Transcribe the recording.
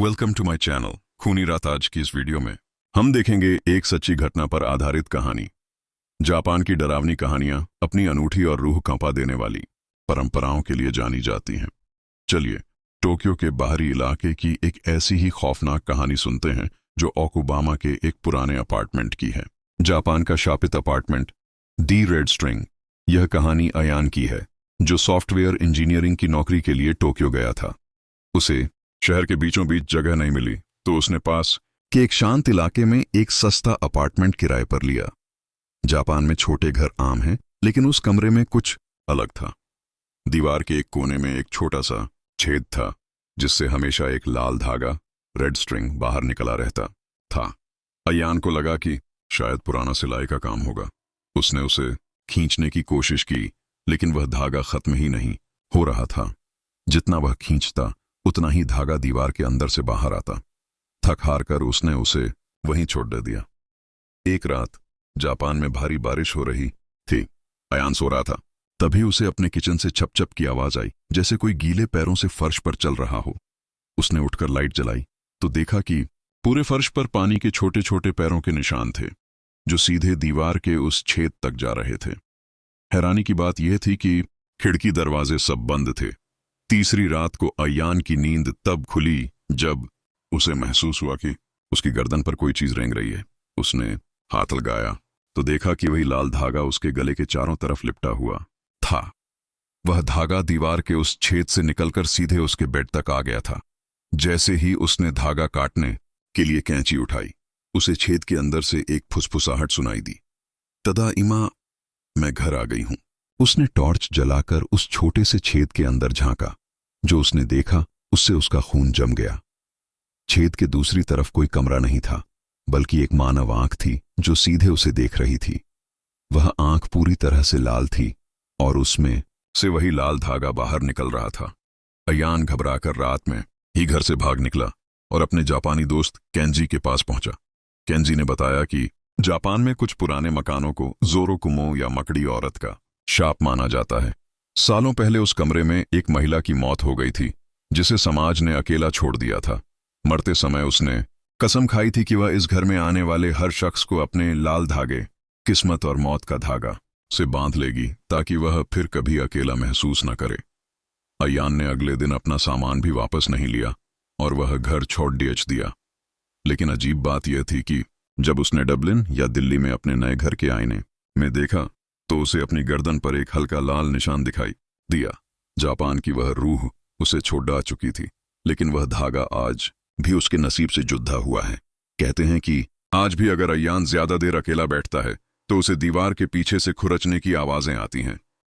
Welcome to my channel खूनी रात। आज की इस वीडियो में हम देखेंगे एक सच्ची घटना पर आधारित कहानी। जापान की डरावनी कहानियां अपनी अनूठी और रूह कांपा देने वाली परंपराओं के लिए जानी जाती हैं। चलिए टोक्यो के बाहरी इलाके की एक ऐसी ही खौफनाक कहानी सुनते हैं जो ओकुबामा के एक पुराने अपार्टमेंट की है। जापान का शापित अपार्टमेंट दी रेड स्ट्रिंग। यह कहानी अयान की है जो सॉफ्टवेयर इंजीनियरिंग की नौकरी के लिए टोक्यो गया था। उसे शहर के बीचों बीच जगह नहीं मिली तो उसने पास के एक शांत इलाके में एक सस्ता अपार्टमेंट किराए पर लिया। जापान में छोटे घर आम हैं, लेकिन उस कमरे में कुछ अलग था। दीवार के एक कोने में एक छोटा सा छेद था जिससे हमेशा एक लाल धागा रेड स्ट्रिंग बाहर निकला रहता था। अयान को लगा कि शायद पुराना सिलाई का काम होगा। उसने उसे खींचने की कोशिश की, लेकिन वह धागा खत्म ही नहीं हो रहा था। जितना वह खींचता उतना ही धागा दीवार के अंदर से बाहर आता। थक हार कर उसने उसे वहीं छोड़ दे दिया। एक रात जापान में भारी बारिश हो रही थी। अयान सो रहा था, तभी उसे अपने किचन से छप छप की आवाज आई, जैसे कोई गीले पैरों से फर्श पर चल रहा हो। उसने उठकर लाइट जलाई तो देखा कि पूरे फर्श पर पानी के छोटे छोटे पैरों के निशान थे जो सीधे दीवार के उस छेद तक जा रहे थे। हैरानी की बात यह थी कि खिड़की दरवाजे सब बंद थे। तीसरी रात को अयान की नींद तब खुली जब उसे महसूस हुआ कि उसकी गर्दन पर कोई चीज रेंग रही है। उसने हाथ लगाया तो देखा कि वही लाल धागा उसके गले के चारों तरफ लिपटा हुआ था। वह धागा दीवार के उस छेद से निकलकर सीधे उसके बेड तक आ गया था। जैसे ही उसने धागा काटने के लिए कैंची उठाई, उसे छेद के अंदर से एक फुसफुसाहट सुनाई दी। तदा इमा, मैं घर आ गई हूं। उसने टॉर्च जलाकर उस छोटे से छेद के अंदर झांका। जो उसने देखा उससे उसका खून जम गया। छेद के दूसरी तरफ कोई कमरा नहीं था, बल्कि एक मानव आंख थी जो सीधे उसे देख रही थी। वह आंख पूरी तरह से लाल थी और उसमें से वही लाल धागा बाहर निकल रहा था। अयान घबराकर रात में ही घर से भाग निकला और अपने जापानी दोस्त केंजी के पास पहुंचा। केंजी ने बताया कि जापान में कुछ पुराने मकानों को जोरोकुमो या मकड़ी औरत का शाप माना जाता है। सालों पहले उस कमरे में एक महिला की मौत हो गई थी जिसे समाज ने अकेला छोड़ दिया था। मरते समय उसने कसम खाई थी कि वह इस घर में आने वाले हर शख्स को अपने लाल धागे, किस्मत और मौत का धागा से बांध लेगी ताकि वह फिर कभी अकेला महसूस न करे। अयान ने अगले दिन अपना सामान भी वापस नहीं लिया और वह घर छोड़ दिया। लेकिन अजीब बात यह थी कि जब उसने डबलिन या दिल्ली में अपने नए घर के आईने में देखा तो उसे अपनी गर्दन पर एक हल्का लाल निशान दिखाई दिया। जापान की वह रूह उसे छोड़ आ चुकी थी, लेकिन वह धागा आज भी उसके नसीब से जुदा हुआ है। कहते हैं कि आज भी अगर अयान ज्यादा देर अकेला बैठता है तो उसे दीवार के पीछे से खुरचने की आवाजें आती हैं।